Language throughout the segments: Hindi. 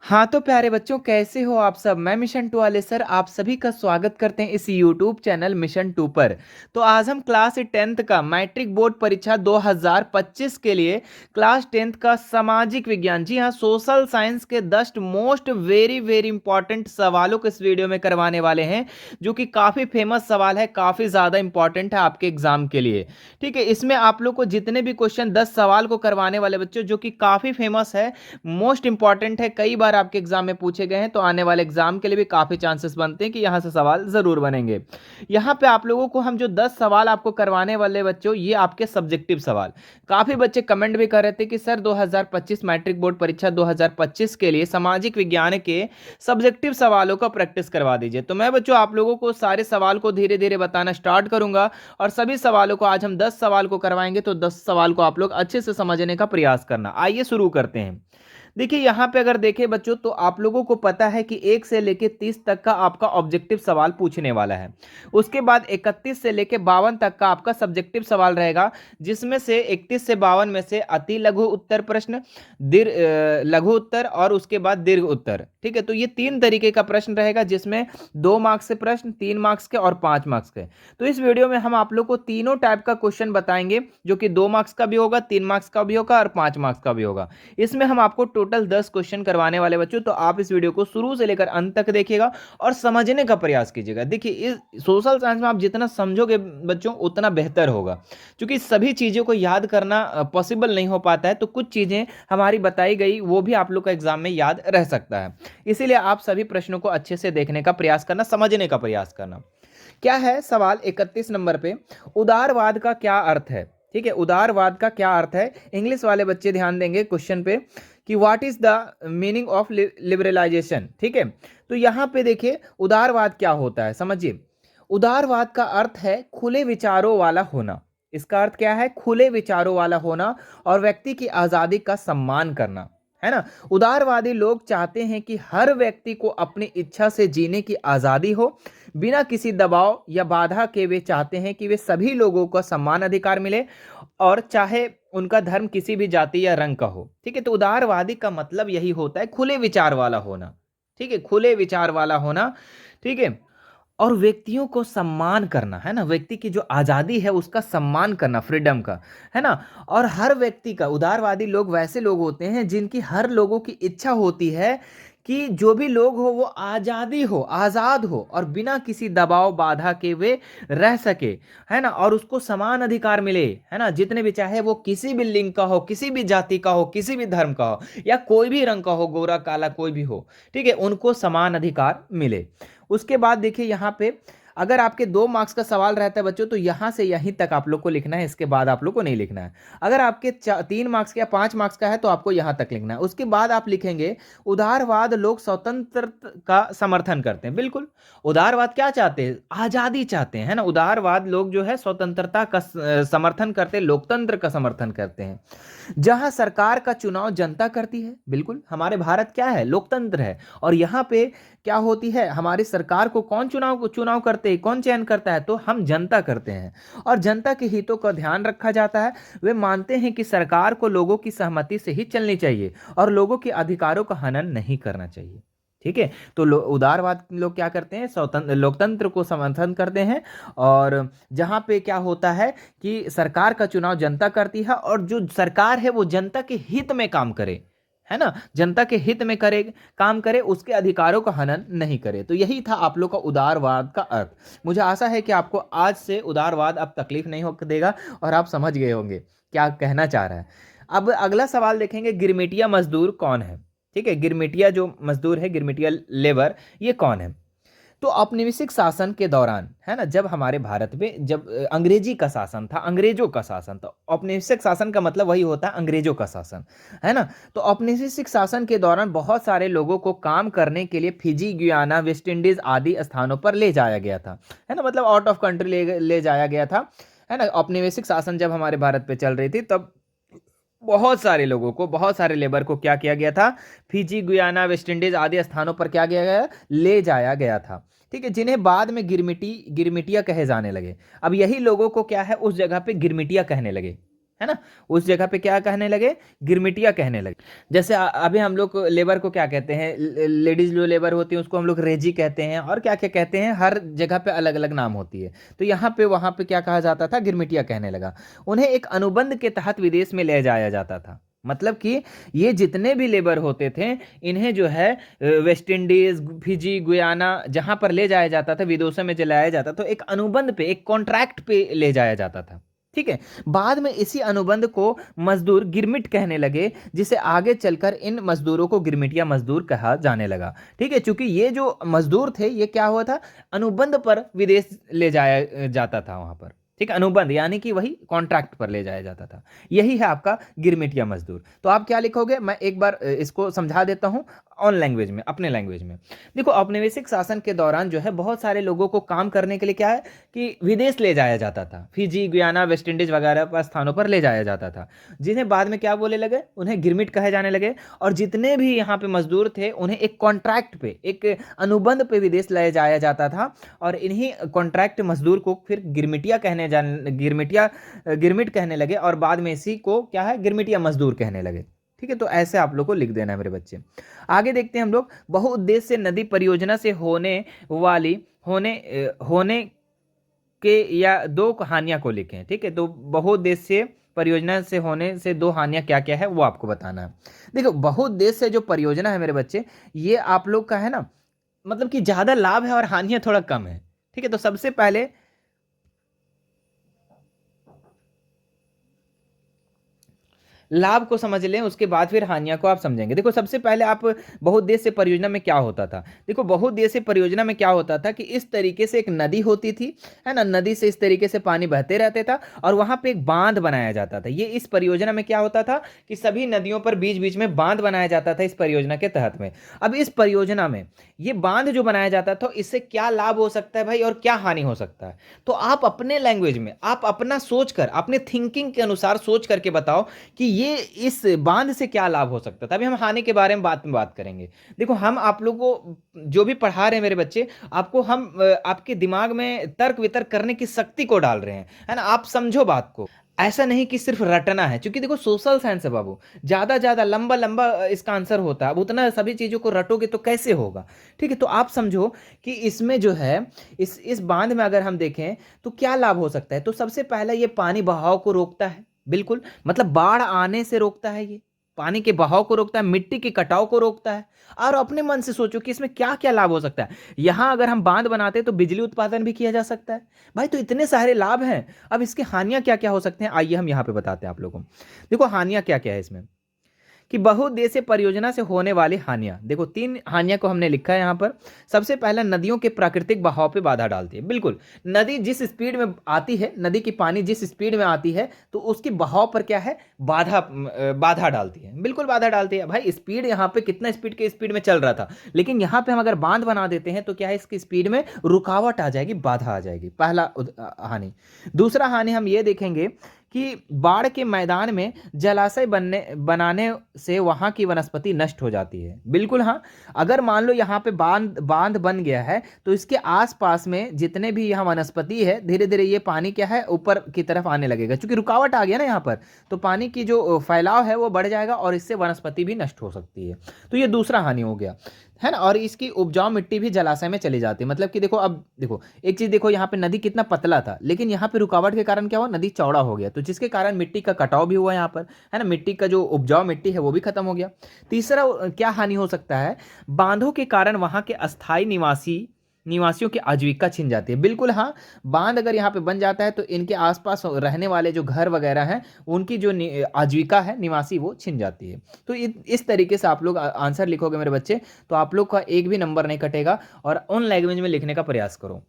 हाँ तो प्यारे बच्चों, कैसे हो आप सब। मैं मिशन टू वाले सर आप सभी का स्वागत करते हैं इस यूट्यूब चैनल मिशन टू पर। तो आज हम क्लास 10th का मैट्रिक बोर्ड परीक्षा 2025 के लिए क्लास 10th का सामाजिक विज्ञान, जी हाँ, सोशल साइंस के 10 मोस्ट वेरी वेरी इंपॉर्टेंट सवालों को इस वीडियो में करवाने वाले हैं, जो कि काफ़ी फेमस सवाल है, काफ़ी ज़्यादा इंपॉर्टेंट है आपके एग्जाम के लिए। ठीक है, इसमें आप लोग को जितने भी क्वेश्चन 10 सवाल को करवाने वाले बच्चों, जो कि काफ़ी फेमस है, मोस्ट इंपॉर्टेंट है, कई बार आपके एग्जाम में पूछे गए हैं, तो आने वाले एग्जाम के लिए भी काफी चांसेस बनते हैं कि यहां से सवाल जरूर बनेंगे। यहां पे आप लोगों को हम जो 10 सवाल आपको करवाने वाले बच्चों, ये आपके सब्जेक्टिव सवाल। काफी बच्चे कमेंट भी कर रहे थे कि सर 2025 मैट्रिक बोर्ड परीक्षा 2025 के लिए सामाजिक विज्ञान के सब्जेक्टिव सवालों का प्रैक्टिस करवा दीजिए। तो मैं बच्चों आप लोगों को सारे सवाल को धीरे धीरे बताना स्टार्ट करूंगा, और सभी सवालों को आज हम 10 सवाल को करवाएंगे, तो 10 सवाल को आप लोग अच्छे से समझने का प्रयास करना। आइए शुरू करते हैं। देखिए यहाँ पे अगर देखें बच्चों, तो आप लोगों को पता है कि 1 से लेके 30 तक का आपका ऑब्जेक्टिव सवाल पूछने वाला है। उसके बाद 31 से लेके 52 तक का आपका सब्जेक्टिव सवाल रहेगा, जिसमें से 31 से 52 में से अति लघु उत्तर प्रश्न, दीर्घ लघु उत्तर और उसके बाद दीर्घ उत्तर। ठीक है, तो ये 3 तरीके का प्रश्न रहेगा, जिसमें 2 मार्क्स से प्रश्न, 3 मार्क्स के और 5 मार्क्स के। तो इस वीडियो में हम आप लोग को तीनों टाइप का क्वेश्चन बताएंगे, जो कि 2 मार्क्स का भी होगा, 3 मार्क्स का भी होगा और 5 मार्क्स का भी होगा। इसमें हम आपको टोटल 10 क्वेश्चन करवाने वाले बच्चों, तो आप इस वीडियो को शुरू से लेकर अंत तक देखिएगा और समझने का प्रयास कीजिएगा। देखिए, इस सोशल साइंस में आप जितना समझोगे बच्चों, उतना बेहतर होगा, क्योंकि सभी चीज़ों को याद करना पॉसिबल नहीं हो पाता है। तो कुछ चीज़ें हमारी बताई गई वो भी आप लोग का एग्जाम में याद रह सकता है। इसीलिए आप सभी प्रश्नों को अच्छे से देखने का प्रयास करना, समझने का प्रयास करना। क्या है सवाल 31 नंबर पे, उदारवाद का क्या अर्थ है। ठीक है, उदारवाद का क्या अर्थ है। इंग्लिश वाले बच्चे ध्यान देंगे क्वेश्चन पे कि what is the meaning of liberalisation. ठीक है, तो यहां पे देखिए उदारवाद क्या होता है, समझिए। उदारवाद का अर्थ है खुले विचारों वाला होना। इसका अर्थ क्या है? खुले विचारों वाला होना और व्यक्ति की आजादी का सम्मान करना, है ना। उदारवादी लोग चाहते हैं कि हर व्यक्ति को अपनी इच्छा से जीने की आजादी हो, बिना किसी दबाव या बाधा के। वे चाहते हैं कि वे सभी लोगों को समान अधिकार मिले, और चाहे उनका धर्म किसी भी जाति या रंग का हो। ठीक है, तो उदारवादी का मतलब यही होता है, खुले विचार वाला होना। ठीक है, खुले विचार वाला होना। ठीक है, और व्यक्तियों को सम्मान करना, है ना, व्यक्ति की जो आज़ादी है उसका सम्मान करना, फ्रीडम का, है ना। और हर व्यक्ति का, उदारवादी लोग वैसे लोग होते हैं जिनकी हर लोगों की इच्छा होती है कि जो भी लोग हो वो आज़ादी हो, आज़ाद हो, और बिना किसी दबाव बाधा के वे रह सके, है ना, और उसको समान अधिकार मिले, है ना। जितने भी, चाहे वो किसी भी लिंग का हो, किसी भी जाति का हो, किसी भी धर्म का हो, या कोई भी रंग का हो, गोरा काला कोई भी हो। ठीक है, उनको समान अधिकार मिले। उसके बाद देखिए यहाँ पे, अगर आपके 2 मार्क्स का सवाल रहता है बच्चों, तो यहाँ से यहीं तक आप लोग को लिखना है, इसके बाद आप लोग को नहीं लिखना है। अगर आपके 3 मार्क्स का या 5 मार्क्स का है, तो आपको यहाँ तक लिखना है। उसके बाद आप लिखेंगे उदारवाद लोग स्वतंत्र का समर्थन करते हैं। बिल्कुल, उदारवाद क्या चाहते हैं? आज़ादी चाहते हैं, है ना। उदारवाद लोग जो है स्वतंत्रता का समर्थन करते हैं, लोकतंत्र का समर्थन करते हैं। जहां सरकार का चुनाव जनता करती है, बिल्कुल, हमारे भारत क्या है? लोकतंत्र है। और यहाँ पे क्या होती है, हमारी सरकार को कौन चुनाव करते हैं, कौन चयन करता है? तो हम जनता करते हैं, और जनता के हितों का ध्यान रखा जाता है। वे मानते हैं कि सरकार को लोगों की सहमति से ही चलनी चाहिए, और लोगों के अधिकारों का हनन नहीं करना चाहिए। ठीक है, तो उदारवाद लोग क्या करते हैं? स्वतंत्र लोकतंत्र को समर्थन करते हैं। और जहां पे क्या होता है कि सरकार का चुनाव जनता करती है, और जो सरकार है वो जनता के हित में काम करे, है ना, जनता के हित में करे, काम करे, उसके अधिकारों का हनन नहीं करे। तो यही था आप लोग का उदारवाद का अर्थ। मुझे आशा है कि आपको आज से उदारवाद अब तकलीफ नहीं हो देगा, और आप समझ गए होंगे क्या कहना चाह रहा है। अब अगला सवाल देखेंगे, गिरमिटिया मजदूर कौन है। ठीक है, गिरमिटिया जो मजदूर है, गिरमिटिया लेबर, ये कौन है? तो औपनिवेशिक शासन के दौरान, है ना, जब हमारे भारत में जब अंग्रेजी का शासन था, अंग्रेजों का शासन था। औपनिवेशिक शासन का मतलब वही होता है, अंग्रेजों का शासन, है ना। तो औपनिवेशिक शासन के दौरान बहुत सारे लोगों को काम करने के लिए फिजी, गुयाना, वेस्ट इंडीज आदि स्थानों पर ले जाया गया था, है ना, मतलब आउट ऑफ कंट्री ले जाया गया था, है ना। औपनिवेशिक शासन जब हमारे भारत पे चल रही थी, तब बहुत सारे लोगों को, बहुत सारे लेबर को क्या किया गया था? फिजी, गुयाना, वेस्ट इंडीज आदि स्थानों पर क्या किया गया? ले जाया गया था। ठीक है, जिन्हें बाद में गिरमिटिया कहे जाने लगे। अब यही लोगों को क्या है, उस जगह पे गिरमिटिया कहने लगे। है ना, उस जगह पे क्या कहने लगे, गिरमिटिया कहने लगे। जैसे अभी हम लोग लेबर को क्या कहते हैं, लेडीज जो लेबर होती है उसको हम लोग रेजी कहते हैं, और क्या क्या कहते हैं, हर जगह पे अलग अलग नाम होती है। तो यहाँ पे वहाँ पे क्या कहा जाता था, गिरमिटिया कहने लगा। उन्हें एक अनुबंध के तहत विदेश में ले जाया जाता था। मतलब कि ये जितने भी लेबर होते थे, इन्हें जो है वेस्ट इंडीज, फिजी, गुयाना, जहां पर ले जाया जाता था, विदेशों में चलाया जाता, तो एक अनुबंध पे, एक कॉन्ट्रैक्ट पे ले जाया जाता था। ठीक है। बाद में इसी अनुबंध को मजदूर गिरमिट कहने लगे, जिसे आगे चलकर इन मजदूरों को गिरमिटिया मजदूर कहा जाने लगा। ठीक है, क्योंकि ये जो मजदूर थे, ये क्या हुआ था, अनुबंध पर विदेश ले जाया जाता था वहां पर। ठीक है, अनुबंध यानी कि वही कॉन्ट्रैक्ट पर ले जाया जाता था। यही है आपका गिरमिटिया मजदूर। तो आप क्या लिखोगे, मैं एक बार इसको समझा देता हूं ऑन लैंग्वेज में, अपने लैंग्वेज में। देखो, औपनिवेशिक शासन के दौरान जो है बहुत सारे लोगों को काम करने के लिए क्या है कि विदेश ले जाया जाता था, फिजी, गुयाना, वेस्ट इंडीज वगैरह पर स्थानों पर ले जाया जाता था, जिन्हें बाद में क्या बोले लगे, उन्हें गिरमिट कहे जाने लगे। और जितने भी यहाँ पे मजदूर थे, उन्हें एक कॉन्ट्रैक्ट पे, एक अनुबंध पे विदेश ले जाया जाता था, और इन्हीं कॉन्ट्रैक्ट मजदूर को फिर गिरमिट कहने लगे, और बाद में इसी को क्या है, गिरमिटिया मजदूर कहने लगे। ठीक है, तो ऐसे आप लोग को लिख देना है मेरे बच्चे। आगे देखते हैं हम लोग, बहुउद्देश्य नदी परियोजना से होने के या दो हानियां को लिखें। ठीक है, तो बहुउद्देश्य परियोजना से होने से दो हानियां क्या क्या है वो आपको बताना है। देखो, बहुउद्देश्य जो परियोजना है मेरे बच्चे, ये आप लोग का है ना, मतलब कि ज्यादा लाभ है और हानियां थोड़ा कम है। ठीक है, तो सबसे पहले लाभ को समझ लें, उसके बाद फिर हानियां को आप समझेंगे। देखो, सबसे पहले आप बहुउद्देश्य परियोजना में क्या होता था, देखो बहुउद्देश्य परियोजना में क्या होता था कि इस तरीके से एक नदी होती थी, है ना, नदी से इस तरीके से पानी बहते रहते था, और वहां पे एक बांध बनाया जाता था। ये इस परियोजना में क्या होता था कि सभी नदियों पर बीच बीच में बांध बनाया जाता था इस परियोजना के तहत में। अब इस परियोजना में ये बांध जो बनाया जाता था, इससे क्या लाभ हो सकता है भाई, और क्या हानि हो सकता है, तो आप अपने लैंग्वेज में, आप अपना सोचकर, अपने थिंकिंग के अनुसार सोच करके बताओ कि ये इस बांध से क्या लाभ हो सकता था। अभी हम हानि के बारे में बात करेंगे। देखो, हम आप लोगों को जो भी पढ़ा रहे हैं मेरे बच्चे, आपको हम आपके दिमाग में तर्क वितर्क करने की शक्ति को डाल रहे हैं, है ना, आप समझो बात को। ऐसा नहीं कि सिर्फ रटना है, क्योंकि देखो सोशल साइंस है बाबू, ज्यादा ज्यादा लंबा लंबा इसका आंसर होता है। अब उतना सभी चीजों को रटोगे तो कैसे होगा। ठीक है, तो आप समझो कि इसमें जो है, इस बांध में अगर हम देखें तो क्या लाभ हो सकता है। तो सबसे पहला, ये पानी बहाव को रोकता है, बिल्कुल, मतलब बाढ़ आने से रोकता है, ये पानी के बहाव को रोकता है, मिट्टी के कटाव को रोकता है। और अपने मन से सोचो कि इसमें क्या क्या लाभ हो सकता है। यहां अगर हम बांध बनाते हैं तो बिजली उत्पादन भी किया जा सकता है भाई, तो इतने सारे लाभ हैं। अब इसके हानियां क्या क्या हो सकते हैं, आइए हम यहां पे बताते हैं आप लोगों को। देखो, हानियां क्या क्या है इसमें, कि बहुउद्देशीय परियोजना से होने वाली हानियां। देखो, तीन हानियां को हमने लिखा है यहां पर। सबसे पहला, नदियों के प्राकृतिक बहाव पे बाधा डालती है। बिल्कुल, नदी जिस स्पीड में आती है, नदी की पानी जिस स्पीड में आती है, तो उसकी बहाव पर क्या है, बाधा डालती है। बिल्कुल बाधा डालती है भाई। स्पीड यहाँ पे कितना स्पीड के स्पीड में चल रहा था, लेकिन यहाँ पे हम अगर बांध बना देते हैं तो क्या है, इसकी स्पीड में रुकावट आ जाएगी, बाधा आ जाएगी। पहला हानि। दूसरा हानि हम ये देखेंगे कि बाढ़ के मैदान में जलाशय बनाने से वहां की वनस्पति नष्ट हो जाती है। बिल्कुल हाँ, अगर मान लो यहाँ पे बांध बांध बन गया है, तो इसके आसपास में जितने भी यहाँ वनस्पति है, धीरे धीरे ये पानी क्या है, ऊपर की तरफ आने लगेगा, क्योंकि रुकावट आ गया ना यहाँ पर, तो पानी की जो फैलाव है वो बढ़ जाएगा, और इससे वनस्पति भी नष्ट हो सकती है। तो ये दूसरा हानि हो गया, है ना। और इसकी उपजाऊ मिट्टी भी जलाशय में चली जाती है। मतलब कि देखो, अब देखो एक चीज देखो, यहाँ पे नदी कितना पतला था, लेकिन यहाँ पे रुकावट के कारण क्या हुआ, नदी चौड़ा हो गया, तो जिसके कारण मिट्टी का कटाव भी हुआ यहाँ पर, है ना, मिट्टी का जो उपजाऊ मिट्टी है वो भी खत्म हो गया। तीसरा क्या हानि हो सकता है, बांधों के कारण वहां के अस्थायी निवासियों की आजीविका छिन जाती है। बिल्कुल हाँ, बांध अगर यहाँ पे बन जाता है तो इनके आसपास रहने वाले जो घर वगैरह हैं, उनकी जो आजीविका है, निवासी, वो छिन जाती है। तो इस तरीके से आप लोग आंसर लिखोगे मेरे बच्चे, तो आप लोग का एक भी नंबर नहीं कटेगा। और उन लैंग्वेज में लिखने का प्रयास करो।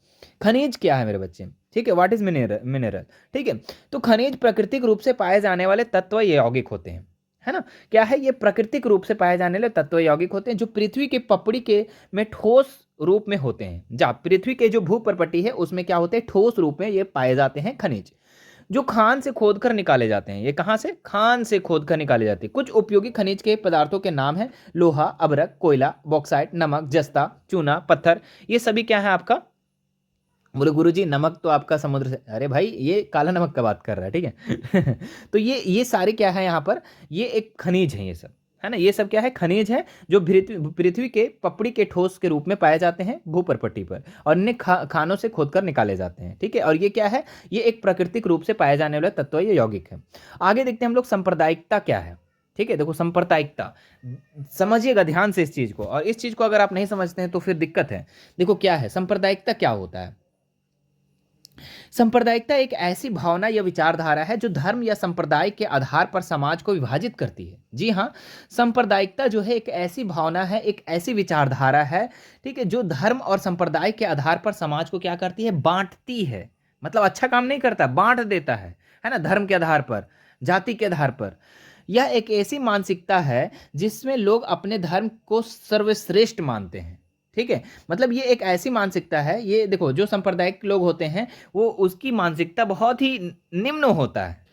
खनिज क्या है मेरे बच्चे, ठीक है, व्हाट इज मिनरल। ठीक है, तो खनिज प्राकृतिक रूप से पाए जाने वाले तत्व यौगिक होते हैं, है ना। क्या है, ये प्राकृतिक रूप से पाए जाने वाले तत्व यौगिक होते हैं, जो पृथ्वी के पपड़ी के में ठोस रूप में होते हैं। जहाँ पृथ्वी के जो भूप्रपट्टी है उसमें क्या होते हैं, ठोस रूप में ये पाए जाते हैं खनिज, जो खान से खोद कर निकाले जाते हैं। ये कहाँ से, खान से खोद कर निकाले जाते हैं। कुछ उपयोगी खनिज के पदार्थों के नाम है, लोहा, अभ्रक, कोयला, बॉक्साइट, नमक, जस्ता, चूना, पत्थर। ये सभी क्या है आपका बोले गुरुजी नमक तो आपका समुद्र से, अरे भाई ये काला नमक का बात कर रहा है, ठीक है। तो ये सारे क्या है यहाँ पर, ये एक खनिज है, ये सब है ना, ये सब क्या है, खनिज है जो पृथ्वी पृथ्वी के पपड़ी के ठोस के रूप में पाए जाते हैं भूपर्पट्टी पर, और इन्हें खानों से खोदकर निकाले जाते हैं, ठीक है। और ये क्या है, ये एक प्राकृतिक रूप से पाए जाने वाला तत्व है, ये यौगिक है। आगे देखते हैं हम लोग सांप्रदायिकता क्या है, ठीक है। देखो सांप्रदायिकता, समझिएगा ध्यान से इस चीज को, और इस चीज को अगर आप नहीं समझते हैं तो फिर दिक्कत है। देखो क्या है सांप्रदायिकता, क्या होता है। सांप्रदायिकता एक ऐसी भावना या विचारधारा है जो धर्म या संप्रदाय के आधार पर समाज को विभाजित करती है। जी हाँ, सांप्रदायिकता जो है एक ऐसी भावना है, एक ऐसी विचारधारा है, ठीक है, जो धर्म और संप्रदाय के आधार पर समाज को क्या करती है, बांटती है। मतलब अच्छा काम नहीं करता, बांट देता है ना, धर्म के आधार पर, जाति के आधार पर। यह एक ऐसी मानसिकता है जिसमें लोग अपने धर्म को सर्वश्रेष्ठ मानते हैं, ठीक है। मतलब ये एक ऐसी मानसिकता है, ये देखो जो सांप्रदायिक लोग होते हैं वो उसकी मानसिकता बहुत ही निम्न होता है,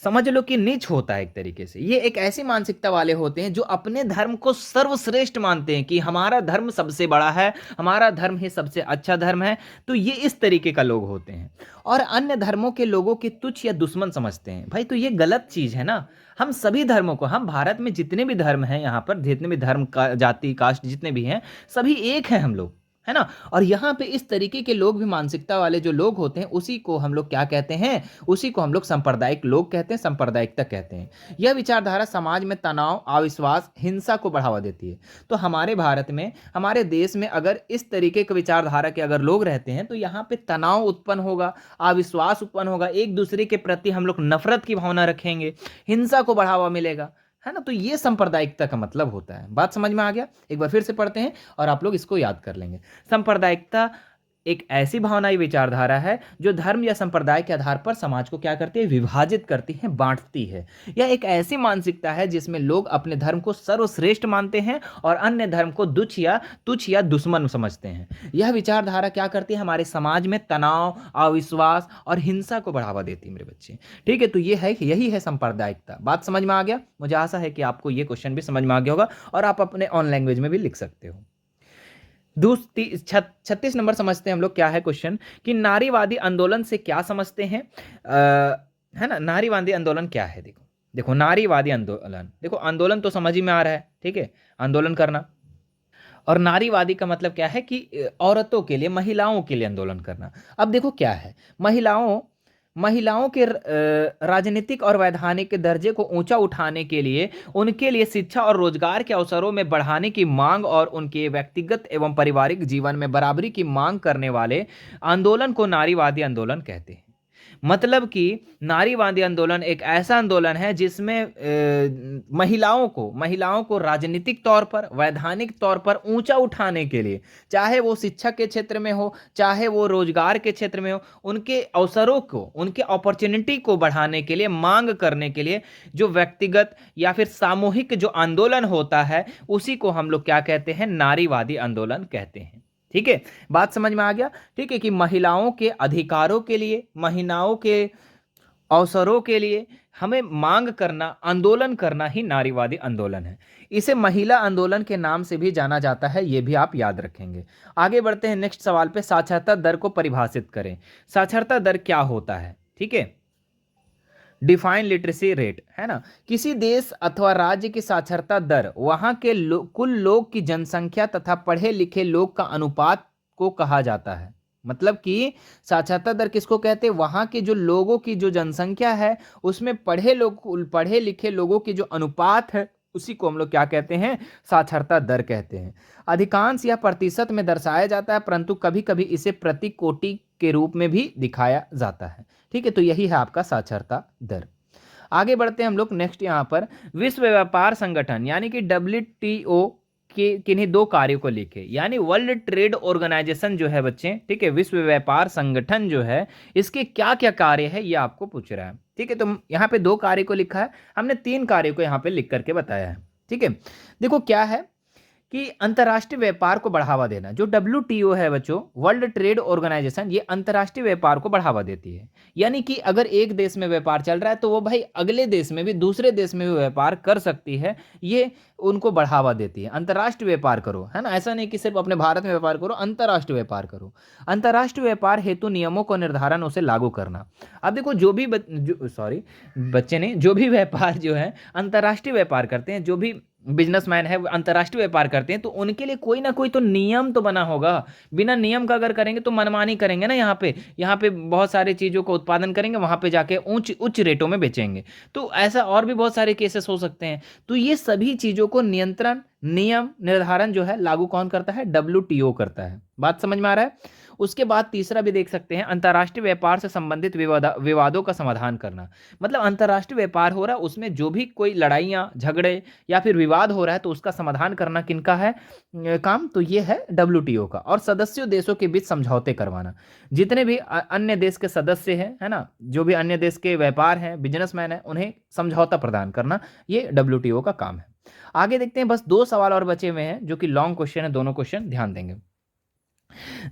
समझ लो कि नीच होता है एक तरीके से। ये एक ऐसी मानसिकता वाले होते हैं जो अपने धर्म को सर्वश्रेष्ठ मानते हैं कि हमारा धर्म सबसे बड़ा है, हमारा धर्म ही सबसे अच्छा धर्म है। तो ये इस तरीके का लोग होते हैं, और अन्य धर्मों के लोगों की तुच्छ या दुश्मन समझते हैं। भाई तो ये गलत चीज है ना। हम सभी धर्मों को, हम भारत में जितने भी धर्म हैं, यहाँ पर जितने भी धर्म का जाति कास्ट जितने भी हैं, सभी एक हैं हम लोग, है ना। और यहाँ पे इस तरीके के लोग भी, मानसिकता वाले जो लोग होते हैं, उसी को हम लोग क्या कहते हैं, उसी को हम लोग सांप्रदायिक लोग कहते हैं, सांप्रदायिकता कहते हैं। यह विचारधारा समाज में तनाव, अविश्वास, हिंसा को बढ़ावा देती है। तो हमारे भारत में, हमारे देश में अगर इस तरीके के विचारधारा के अगर लोग रहते हैं तो यहाँ पे तनाव उत्पन्न होगा, अविश्वास उत्पन्न होगा, एक दूसरे के प्रति हम लोग नफरत की भावना रखेंगे, हिंसा को बढ़ावा मिलेगा, है ना। तो ये सांप्रदायिकता का मतलब होता है। बात समझ में आ गया। एक बार फिर से पढ़ते हैं और आप लोग इसको याद कर लेंगे। सांप्रदायिकता एक ऐसी भावनाई विचारधारा है जो धर्म या संप्रदाय के आधार पर समाज को क्या करती है, विभाजित करती है, बांटती है। यह एक ऐसी मानसिकता है जिसमें लोग अपने धर्म को सर्वश्रेष्ठ मानते हैं और अन्य धर्म को तुच्छ या दुश्मन समझते हैं। यह विचारधारा क्या करती है, हमारे समाज में तनाव, अविश्वास और हिंसा को बढ़ावा देती है मेरे बच्चे, ठीक है। तो ये है, यही है सांप्रदायिकता। बात समझ में आ गया। मुझे आशा है कि आपको ये क्वेश्चन भी समझ में आ गया होगा और आप अपने ऑन लैंग्वेज में भी लिख सकते हो। 36 नंबर समझते हैं हम लोग, क्या है क्वेश्चन, कि नारीवादी आंदोलन से क्या समझते हैं, है ना। नारीवादी आंदोलन क्या है, देखो देखो नारीवादी आंदोलन, देखो आंदोलन तो समझ ही में आ रहा है, ठीक है, आंदोलन करना। और नारीवादी का मतलब क्या है कि औरतों के लिए, महिलाओं के लिए आंदोलन करना। अब देखो क्या है, महिलाओं के राजनीतिक और वैधानिक दर्जे को ऊंचा उठाने के लिए, उनके लिए शिक्षा और रोजगार के अवसरों में बढ़ाने की मांग और उनके व्यक्तिगत एवं पारिवारिक जीवन में बराबरी की मांग करने वाले आंदोलन को नारीवादी आंदोलन कहते हैं। मतलब कि नारीवादी आंदोलन एक ऐसा आंदोलन है जिसमें महिलाओं को राजनीतिक तौर पर, वैधानिक तौर पर ऊंचा उठाने के लिए, चाहे वो शिक्षा के क्षेत्र में हो, चाहे वो रोजगार के क्षेत्र में हो, उनके अवसरों को, उनके अपॉर्चुनिटी को बढ़ाने के लिए, मांग करने के लिए जो व्यक्तिगत या फिर सामूहिक जो आंदोलन होता है, उसी को हम लोग क्या कहते हैं, नारीवादी आंदोलन कहते हैं, ठीक है। बात समझ में आ गया, ठीक है, कि महिलाओं के अधिकारों के लिए, महिलाओं के अवसरों के लिए हमें मांग करना, आंदोलन करना ही नारीवादी आंदोलन है। इसे महिला आंदोलन के नाम से भी जाना जाता है, यह भी आप याद रखेंगे। आगे बढ़ते हैं नेक्स्ट सवाल पे, साक्षरता दर को परिभाषित करें। साक्षरता दर क्या होता है, ठीक है, डिफाइन लिटरेसी रेट, है ना। किसी देश अथवा राज्य की साक्षरता दर वहां के कुल लोग की जनसंख्या तथा पढ़े लिखे लोग का अनुपात को कहा जाता है। मतलब कि साक्षरता दर किसको कहते हैं, वहां के जो लोगों की जो जनसंख्या है उसमें पढ़े लिखे लोगों की जो अनुपात है, उसी को हम लोग क्या कहते हैं, साक्षरता दर कहते हैं। अधिकांश यह प्रतिशत में दर्शाया जाता है, परंतु कभी कभी इसे प्रति कोटि के रूप में भी दिखाया जाता है, ठीक है। तो यही है आपका साक्षरता दर। आगे बढ़ते हैं हम लोग नेक्स्ट, यहाँ पर विश्व व्यापार संगठन यानी कि WTO के किन्हीं दो कार्यों को लिखे, यानी वर्ल्ड ट्रेड ऑर्गेनाइजेशन जो है बच्चे, ठीक है, विश्व व्यापार संगठन जो है, इसके क्या क्या कार्य है ये आपको पूछ रहा है, ठीक है। तो यहाँ पे 2 कार्य को लिखा है, हमने 3 कार्य को यहाँ पे लिख करके बताया है, ठीक है। देखो क्या है कि अंतर्राष्ट्रीय व्यापार को बढ़ावा देना। जो WTO है बच्चों, वर्ल्ड ट्रेड ऑर्गेनाइजेशन, ये अंतर्राष्ट्रीय व्यापार को बढ़ावा देती है। यानी कि अगर एक देश में व्यापार चल रहा है तो वो भाई अगले देश में भी, दूसरे देश में भी व्यापार कर सकती है, ये उनको बढ़ावा देती है। अंतर्राष्ट्रीय व्यापार करो, है ना, ऐसा नहीं कि सिर्फ अपने भारत में व्यापार करो, अंतर्राष्ट्रीय व्यापार करो। अंतर्राष्ट्रीय व्यापार हेतु नियमों को निर्धारण, उसे लागू करना। अब देखो जो भी बच्चे ने जो भी व्यापार जो है अंतर्राष्ट्रीय व्यापार करते हैं, जो भी बिजनेसमैन है वो अंतर्राष्ट्रीय व्यापार करते हैं, तो उनके लिए कोई ना कोई तो नियम तो बना होगा। बिना नियम का अगर करेंगे तो मनमानी करेंगे ना। यहाँ पे बहुत सारी चीज़ों का उत्पादन करेंगे, वहाँ पे जाके उच्च रेटों में बेचेंगे। तो ऐसा और भी बहुत सारे केसेस हो सकते हैं। तो ये सभी चीज़ों को नियंत्रण, नियम निर्धारण जो है लागू कौन करता है? WTO करता है। बात समझ में आ रहा है? उसके बाद तीसरा भी देख सकते हैं, अंतर्राष्ट्रीय व्यापार से संबंधित विवादों का समाधान करना। मतलब अंतर्राष्ट्रीय व्यापार हो रहा है, उसमें जो भी कोई लड़ाइयाँ, झगड़े या फिर विवाद हो रहा है तो उसका समाधान करना किनका है काम? तो ये है WTO का। और सदस्यों देशों के बीच समझौते करवाना। जितने भी अन्य देश के सदस्य हैं, है ना, जो भी अन्य देश के व्यापार हैं, बिजनेसमैन हैं, उन्हें समझौता प्रदान करना, ये WTO का काम है। आगे देखते हैं, बस 2 सवाल और बचे हुए हैं जो कि लॉन्ग क्वेश्चन है, दोनों क्वेश्चन ध्यान देंगे।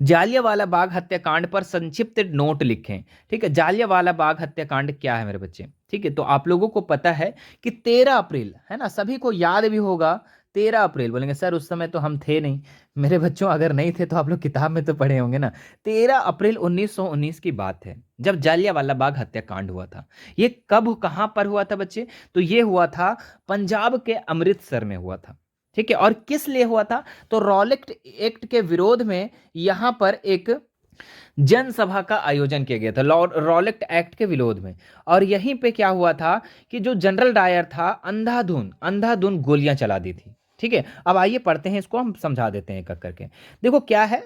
जालियांवाला बाग हत्याकांड पर संक्षिप्त नोट लिखें। ठीक है, जालियांवाला बाग हत्याकांड क्या है मेरे बच्चे? ठीक है, तो आप लोगों को पता है कि 13 अप्रैल, है ना, सभी को याद भी होगा। 13 अप्रैल बोलेंगे सर उस समय तो हम थे नहीं। मेरे बच्चों अगर नहीं थे तो आप लोग किताब में तो पढ़े होंगे ना। 13 अप्रैल 1919 की बात है जब जालियांवाला बाग हत्याकांड हुआ था। ये कब कहाँ पर हुआ था बच्चे? तो ये हुआ था पंजाब के अमृतसर में हुआ था। ठीक है, और किस लिए हुआ था? तो रॉलेट एक्ट के विरोध में यहां पर एक जनसभा का आयोजन किया गया था, रॉलेट एक्ट के विरोध में। और यहीं पे क्या हुआ था कि जो जनरल डायर था, अंधाधुन अंधाधुन गोलियां चला दी थी। ठीक है, अब आइए पढ़ते हैं, इसको हम समझा देते हैं एक एक करके। देखो क्या है,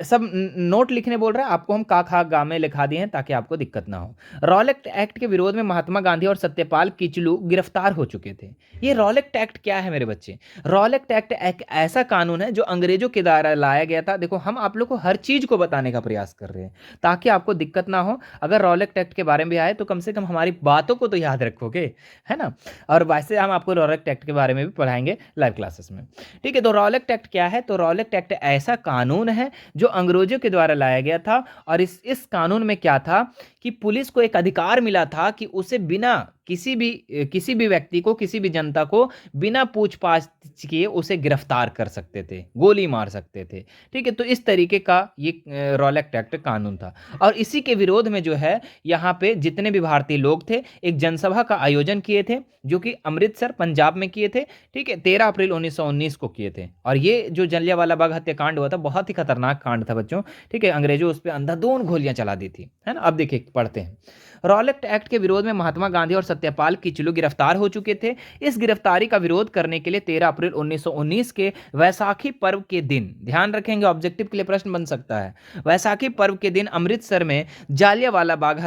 सब नोट लिखने बोल रहा है आपको, हम का खा गा में लिखा दिए हैं ताकि आपको दिक्कत ना हो। रॉलेट एक्ट के विरोध में महात्मा गांधी और सत्यपाल किचलू गिरफ्तार हो चुके थे। ये रॉलेट एक्ट क्या है मेरे बच्चे? रॉलेट एक्ट एक ऐसा कानून है जो अंग्रेजों के द्वारा लाया गया था। देखो हम आप लोग को हर चीज को बताने का प्रयास कर रहे हैं ताकि आपको दिक्कत ना हो। अगर रॉलेट एक्ट के बारे में भी आए तो कम से कम हमारी बातों को तो याद रखोगे, है ना। और वैसे हम आपको रॉलेट एक्ट के बारे में भी पढ़ाएंगे लाइव क्लासेस में। ठीक है, तो रॉलेट एक्ट क्या है? तो रॉलेट एक्ट ऐसा कानून है जो अंग्रेजों के द्वारा लाया गया था। और इस कानून में क्या था कि पुलिस को एक अधिकार मिला था कि उसे बिना किसी भी व्यक्ति को, किसी भी जनता को बिना पूछताछ किए उसे गिरफ्तार कर सकते थे, गोली मार सकते थे। ठीक है, तो इस तरीके का ये रॉलेट एक्ट कानून था। और इसी के विरोध में जो है यहाँ पे जितने भी भारतीय लोग थे एक जनसभा का आयोजन किए थे, जो कि अमृतसर पंजाब में किए थे। ठीक है, 13 अप्रैल 1919 को किए थे। और ये जो जलियांवाला बाग हत्याकांड हुआ था बहुत ही खतरनाक कांड था बच्चों। ठीक है, अंग्रेजों उस पर अंधाधुंध गोलियां चला दी थी, है ना। अब देखिए पढ़ते हैं, रॉलेट एक्ट के विरोध में महात्मा गांधी और सत्यपाल किचलू गिरफ्तार हो चुके थे। इस गिरफ्तारी का विरोध करने के लिए 13 अप्रैल 1919 के वैसाखी पर्व के दिन, ध्यान रखेंगे ऑब्जेक्टिव के लिए प्रश्न बन सकता है, वैसाखी पर्व के दिन अमृतसर में जालियांवाला बाग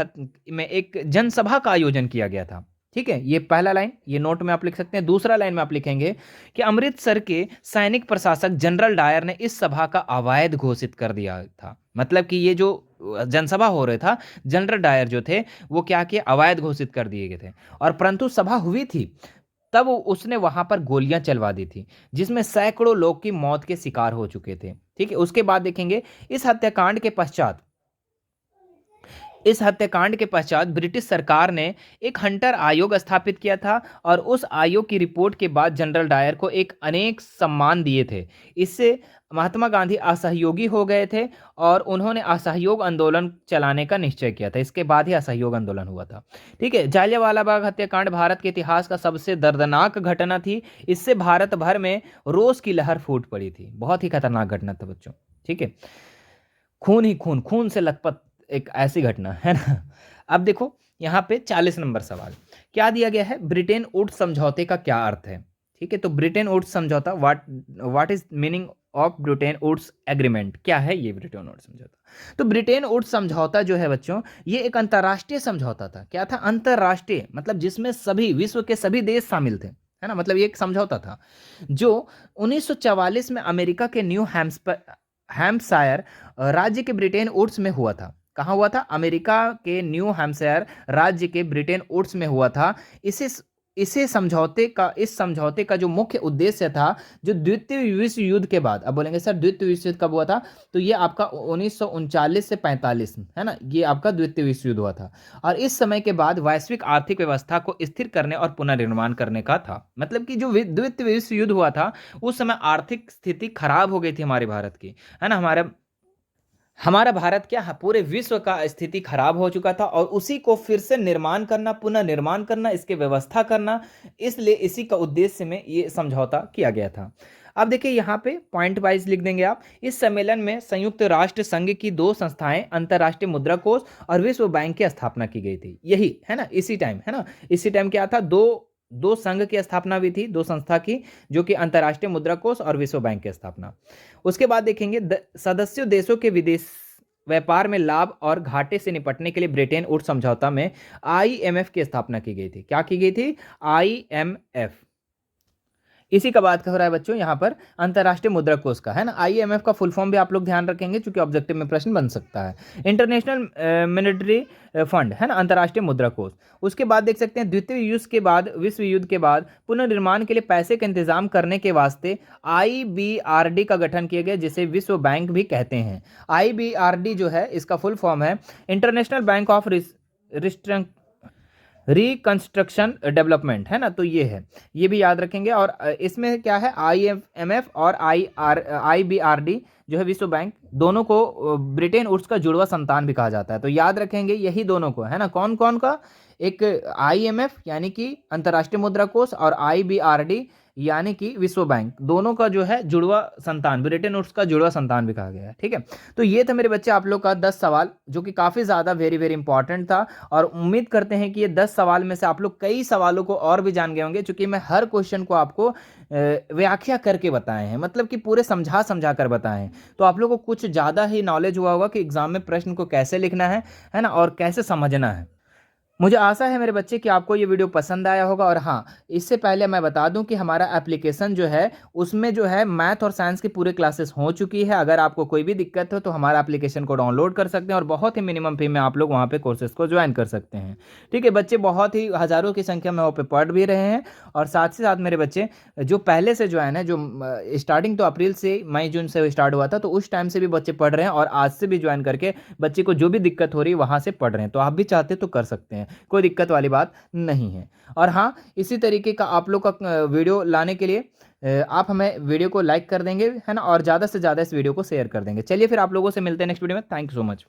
में एक जनसभा का आयोजन किया गया था। ठीक है, ये पहला लाइन, ये नोट में आप लिख सकते हैं। दूसरा लाइन में आप लिखेंगे कि अमृतसर के सैनिक प्रशासक जनरल डायर ने इस सभा का अवैध घोषित कर दिया था। मतलब कि ये जो जनसभा हो रहा था, जनरल डायर जो थे वो क्या किए, अवैध घोषित कर दिए गए थे। और परंतु सभा हुई थी तब उसने वहां पर गोलियां चलवा दी थी, जिसमें सैकड़ों लोग की मौत के शिकार हो चुके थे। ठीक है, उसके बाद देखेंगे इस हत्याकांड के पश्चात ब्रिटिश सरकार ने एक हंटर आयोग स्थापित किया था। और उस आयोग की रिपोर्ट के बाद जनरल डायर को एक अनेक सम्मान दिए थे। इससे महात्मा गांधी असहयोगी हो गए थे और उन्होंने असहयोग आंदोलन चलाने का निश्चय किया था। इसके बाद ही असहयोग आंदोलन हुआ था। ठीक है, जालियांवाला बाग हत्याकांड भारत के इतिहास का सबसे दर्दनाक घटना थी। इससे भारत भर में रोष की लहर फूट पड़ी थी। बहुत ही खतरनाक घटना था बच्चों। ठीक है, खून ही खून, खून से लथपथ एक ऐसी घटना है ना। अब देखो यहाँ पे 40 नंबर सवाल क्या दिया गया है, ब्रिटेन वुड्स समझौते का क्या अर्थ है? ठीक है, तो ब्रिटेन वुड्स समझौता, what is meaning of Bretton Woods agreement, क्या है ये ब्रिटेन वुड्स समझौता? तो ब्रिटेन वुड्स समझौता जो है बच्चों, ये एक अंतर्राष्ट्रीय समझौता था। क्या था? अंतर्राष्ट्रीय, मतलब जिसमें सभी विश्व के सभी देश शामिल थे, है ना। मतलब ये एक समझौता था जो 1944 में अमेरिका के न्यू हैम्पशायर राज्य के ब्रिटेन वुड्स में हुआ था। कहाँ हुआ था? अमेरिका के न्यू हैम्पशायर राज्य के ब्रिटेन वुड्स में हुआ था। इस समझौते का जो मुख्य उद्देश्य था, जो द्वितीय विश्व युद्ध के बाद, अब बोलेंगे सर द्वितीय विश्व युद्ध कब हुआ था, तो ये आपका 1939 से 45 है ना, ये आपका द्वितीय विश्व युद्ध हुआ था। और इस समय के बाद वैश्विक आर्थिक व्यवस्था को स्थिर करने और पुनर्निर्माण करने का था। मतलब कि जो द्वितीय विश्व युद्ध हुआ था उस समय आर्थिक स्थिति खराब हो गई थी हमारे भारत की, है ना। हमारा भारत क्या है, पूरे विश्व का स्थिति खराब हो चुका था और उसी को फिर से निर्माण करना, पुनर्निर्माण करना, इसकी व्यवस्था करना, इसलिए इसी का उद्देश्य में ये समझौता किया गया था। अब देखिए यहाँ पे पॉइंट वाइज लिख देंगे आप। इस सम्मेलन में संयुक्त राष्ट्र संघ की दो संस्थाएं, अंतर्राष्ट्रीय मुद्रा कोष और विश्व बैंक की स्थापना की गई थी। यही है ना, इसी टाइम, है ना, इसी टाइम क्या था, दो दो संघ की स्थापना भी थी, दो संस्था की, जो कि अंतर्राष्ट्रीय मुद्रा कोष और विश्व बैंक की स्थापना। उसके बाद देखेंगे सदस्य देशों के विदेश व्यापार में लाभ और घाटे से निपटने के लिए ब्रिटेन वुड्स समझौता में आईएमएफ की स्थापना की गई थी। क्या की गई थी, आईएमएफ। इसी का बात हो रहा है बच्चों यहाँ पर अंतर्राष्ट्रीय मुद्रा कोष का, है ना। आईएमएफ का फुल फॉर्म भी आप लोग ध्यान रखेंगे क्योंकि ऑब्जेक्टिव में प्रश्न बन सकता है। इंटरनेशनल मॉनेटरी फंड, है ना, अंतर्राष्ट्रीय मुद्रा कोष। उसके बाद देख सकते हैं द्वितीय युद्ध के बाद, विश्व युद्ध के बाद पुनर्निर्माण के लिए पैसे का इंतजाम करने के वास्ते आईबीआरडी का गठन किया गया, जिसे विश्व बैंक भी कहते हैं। आईबीआरडी जो है इसका फुल फॉर्म है international bank of reconstruction development, है ना। तो ये है, ये भी याद रखेंगे। और इसमें क्या है, आईएमएफ और आईबीआरडी जो है विश्व बैंक, दोनों को ब्रिटेन वुड्स का जुड़वा संतान भी कहा जाता है। तो याद रखेंगे यही दोनों को, है ना। कौन कौन का, एक आईएमएफ यानी कि अंतर्राष्ट्रीय मुद्रा कोष और आईबीआरडी यानी कि विश्व बैंक, दोनों का जो है जुड़वा संतान, ब्रिटेन वुड्स का जुड़वा संतान भी कहा गया है। ठीक है, तो ये था मेरे बच्चे आप लोग का 10 सवाल, जो कि काफ़ी ज़्यादा वेरी वेरी इंपॉर्टेंट था। और उम्मीद करते हैं कि ये 10 सवाल में से आप लोग कई सवालों को और भी जान गए होंगे, क्योंकि मैं हर क्वेश्चन को आपको व्याख्या करके बताए हैं, मतलब कि पूरे समझा समझा कर बताए हैं। तो आप लोग को कुछ ज़्यादा ही नॉलेज हुआ होगा कि एग्जाम में प्रश्न को कैसे लिखना है ना, और कैसे समझना है। मुझे आशा है मेरे बच्चे कि आपको ये वीडियो पसंद आया होगा। और हाँ, इससे पहले मैं बता दूं कि हमारा एप्लीकेशन जो है उसमें जो है मैथ और साइंस की पूरे क्लासेस हो चुकी है। अगर आपको कोई भी दिक्कत हो तो हमारा एप्लीकेशन को डाउनलोड कर सकते हैं और बहुत ही मिनिमम फी में आप लोग वहाँ पे कोर्सेज को ज्वाइन कर सकते हैं। ठीक है, बच्चे बहुत ही हज़ारों की संख्या में वहाँ पे पढ़ भी रहे हैं। और साथ ही साथ मेरे बच्चे जो पहले से ज्वाइन है, जो स्टार्टिंग तो अप्रैल से, मई जून से स्टार्ट हुआ था, तो उस टाइम से भी बच्चे पढ़ रहे हैं और आज से भी ज्वाइन करके बच्चे को जो भी दिक्कत हो रही है वहाँ से पढ़ रहे हैं। तो आप भी चाहते तो कर सकते हैं, कोई दिक्कत वाली बात नहीं है। और हाँ, इसी तरीके का आप लोग का वीडियो लाने के लिए आप हमें वीडियो को लाइक कर देंगे, है ना, और ज़्यादा से ज़्यादा इस वीडियो को शेयर कर देंगे। चलिए फिर आप लोगों से मिलते हैं नेक्स्ट वीडियो में। Thank you so much.